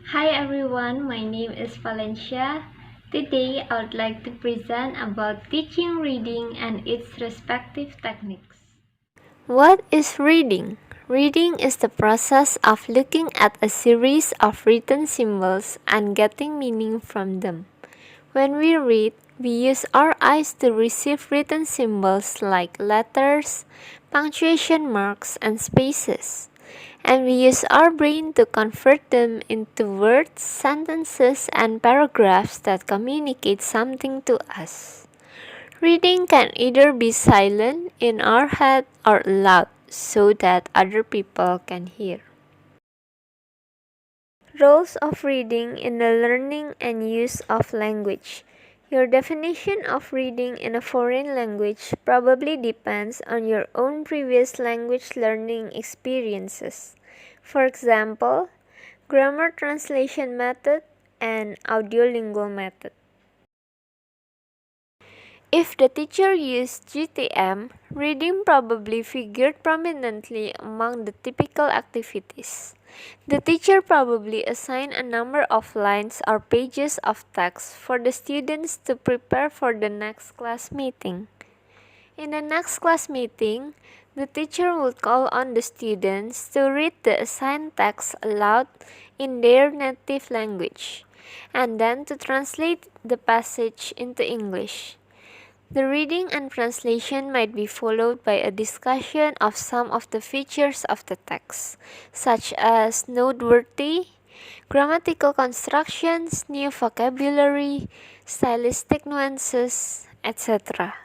Hi everyone, my name is Valencia. Today I would like to present about teaching reading and its respective techniques. What is reading? Reading is the process of looking at a series of written symbols and getting meaning from them. When we read, we use our eyes to receive written symbols like letters, punctuation marks, and spaces. And we use our brain to convert them into words, sentences, and paragraphs that communicate something to us. Reading can either be silent in our head or loud so that other people can hear. Roles of reading in the learning and use of language. Your definition of reading in a foreign language probably depends on your own previous language learning experiences. For example, grammar translation method and audiolingual method. If the teacher used GTM, reading probably figured prominently among the typical activities. The teacher probably assigned a number of lines or pages of text for the students to prepare for the next class meeting. In the next class meeting, the teacher would call on the students to read the assigned text aloud in their native language, and then to translate the passage into English. The reading and translation might be followed by a discussion of some of the features of the text, such as noteworthy, grammatical constructions, new vocabulary, stylistic nuances, etc.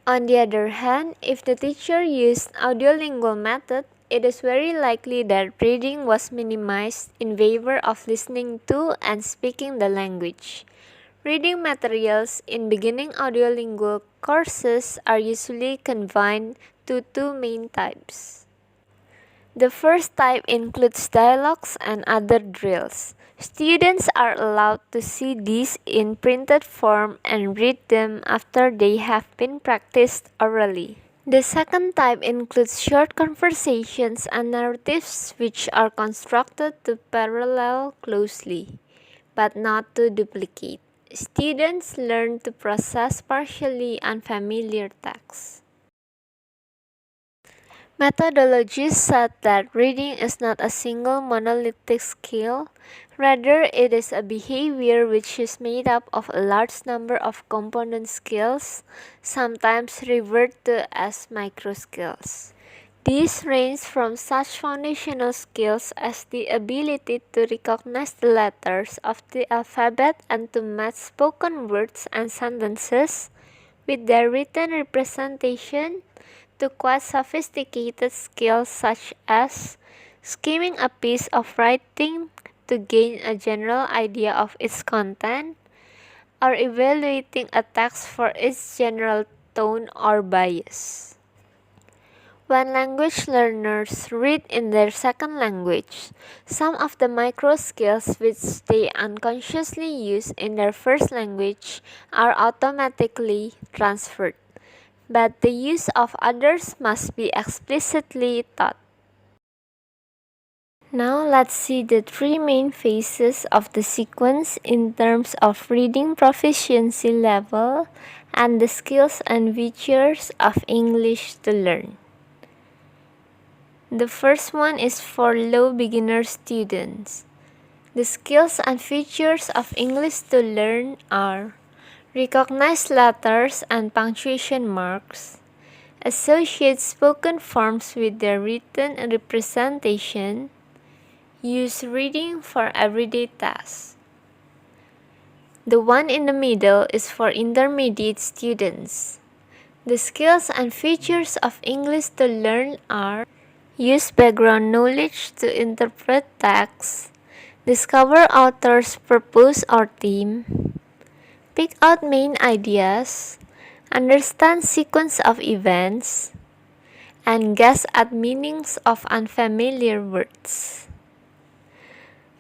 On the other hand, if the teacher used audiolingual method, it is very likely that reading was minimized in favor of listening to and speaking the language. Reading materials in beginning audiolingual courses are usually confined to two main types. The first type includes dialogues and other drills. Students are allowed to see these in printed form and read them after they have been practiced orally. The second type includes short conversations and narratives which are constructed to parallel closely, but not to duplicate. Students learn to process partially unfamiliar texts. Methodologies said that reading is not a single monolithic skill, rather it is a behavior which is made up of a large number of component skills, sometimes referred to as micro skills. These range from such foundational skills as the ability to recognize the letters of the alphabet and to match spoken words and sentences with their written representation, to quite sophisticated skills such as skimming a piece of writing to gain a general idea of its content, or evaluating a text for its general tone or bias. When language learners read in their second language, some of the micro skills which they unconsciously use in their first language are automatically transferred, but the use of others must be explicitly taught. Now let's see the three main phases of the sequence in terms of reading proficiency level and the skills and features of English to learn. The first one is for low beginner students. The skills and features of English to learn are recognize letters and punctuation marks, associate spoken forms with their written representation, use reading for everyday tasks. The one in the middle is for intermediate students. The skills and features of English to learn are use background knowledge to interpret text, discover author's purpose or theme, pick out main ideas, understand sequence of events, and guess at meanings of unfamiliar words.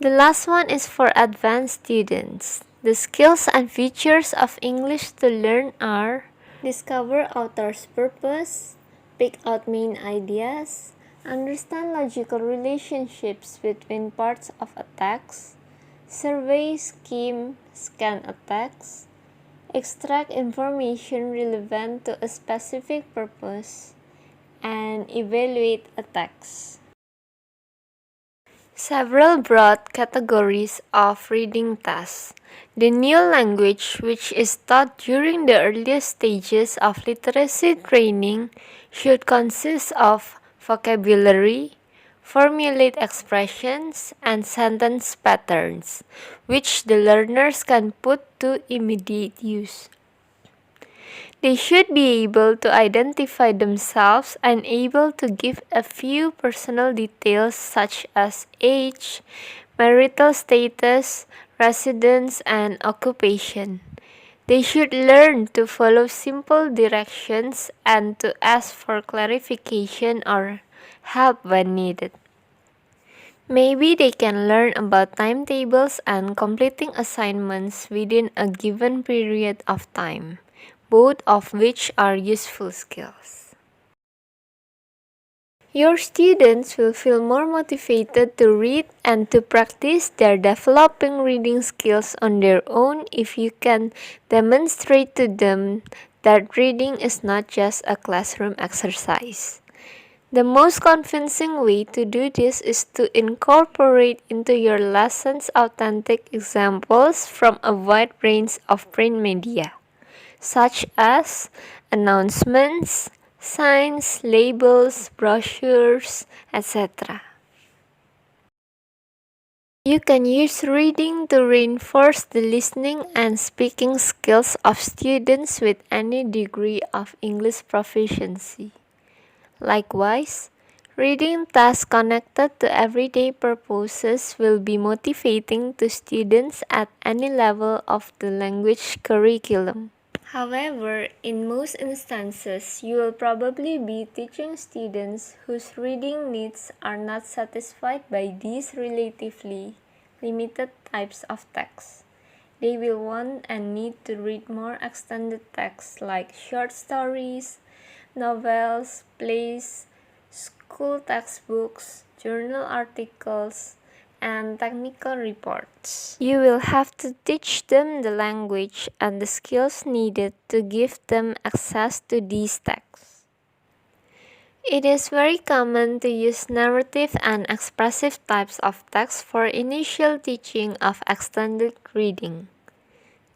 The last one is for advanced students. The skills and features of English to learn are discover author's purpose, pick out main ideas, understand logical relationships between parts of a text, survey, skim, scan a text, extract information relevant to a specific purpose, and evaluate a text. Several broad categories of reading tasks. The new language, which is taught during the earliest stages of literacy training, should consist of vocabulary, formulate expressions, and sentence patterns, which the learners can put to immediate use. They should be able to identify themselves and able to give a few personal details such as age, marital status, residence, and occupation. They should learn to follow simple directions and to ask for clarification or help when needed. Maybe they can learn about timetables and completing assignments within a given period of time, both of which are useful skills. Your students will feel more motivated to read and to practice their developing reading skills on their own if you can demonstrate to them that reading is not just a classroom exercise. The most convincing way to do this is to incorporate into your lessons authentic examples from a wide range of print media, such as announcements, signs, labels, brochures, etc. You can use reading to reinforce the listening and speaking skills of students with any degree of English proficiency. Likewise, reading tasks connected to everyday purposes will be motivating to students at any level of the language curriculum. However, in most instances, you will probably be teaching students whose reading needs are not satisfied by these relatively limited types of text. They will want and need to read more extended texts like short stories, novels, plays, school textbooks, journal articles, and technical reports. You will have to teach them the language and the skills needed to give them access to these texts. It is very common to use narrative and expressive types of text for initial teaching of extended reading.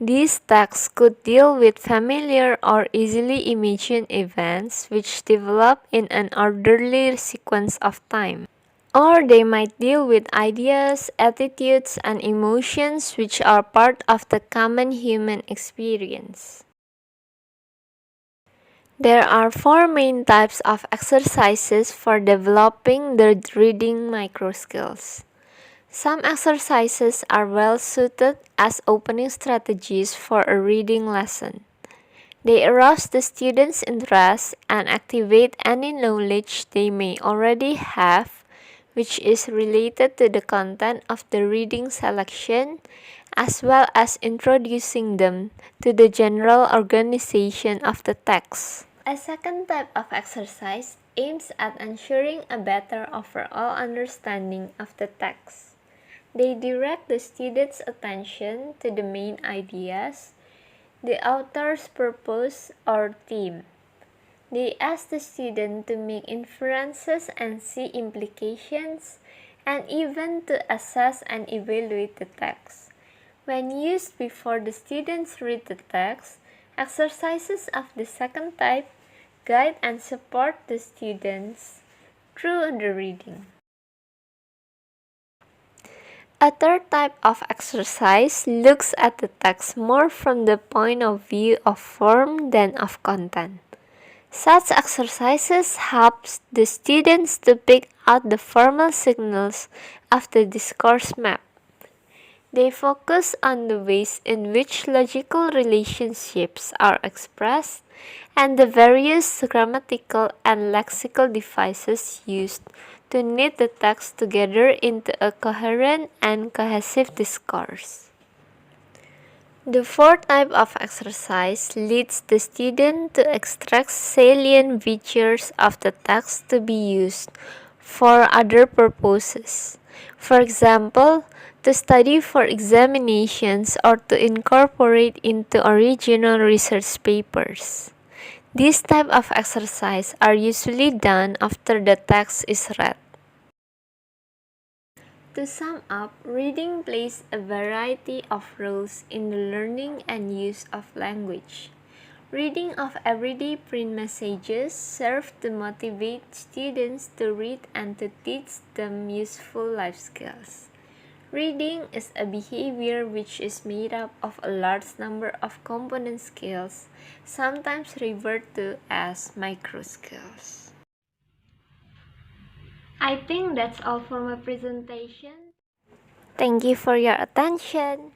These texts could deal with familiar or easily imagined events which develop in an orderly sequence of time. Or they might deal with ideas, attitudes, and emotions which are part of the common human experience. There are four main types of exercises for developing the reading micro skills. Some exercises are well suited as opening strategies for a reading lesson. They arouse the students' interest and activate any knowledge they may already have, which is related to the content of the reading selection, as well as introducing them to the general organization of the text. A second type of exercise aims at ensuring a better overall understanding of the text. They direct the students' attention to the main ideas, the author's purpose or theme. They ask the student to make inferences and see implications, and even to assess and evaluate the text. When used before the students read the text, exercises of the second type guide and support the students through the reading. A third type of exercise looks at the text more from the point of view of form than of content. Such exercises help the students to pick out the formal signals of the discourse map. They focus on the ways in which logical relationships are expressed and the various grammatical and lexical devices used to knit the text together into a coherent and cohesive discourse. The fourth type of exercise leads the student to extract salient features of the text to be used for other purposes. For example, to study for examinations or to incorporate into original research papers. These type of exercise are usually done after the text is read. To sum up, reading plays a variety of roles in the learning and use of language. Reading of everyday print messages serves to motivate students to read and to teach them useful life skills. Reading is a behavior which is made up of a large number of component skills, sometimes referred to as micro skills. I think that's all for my presentation. Thank you for your attention.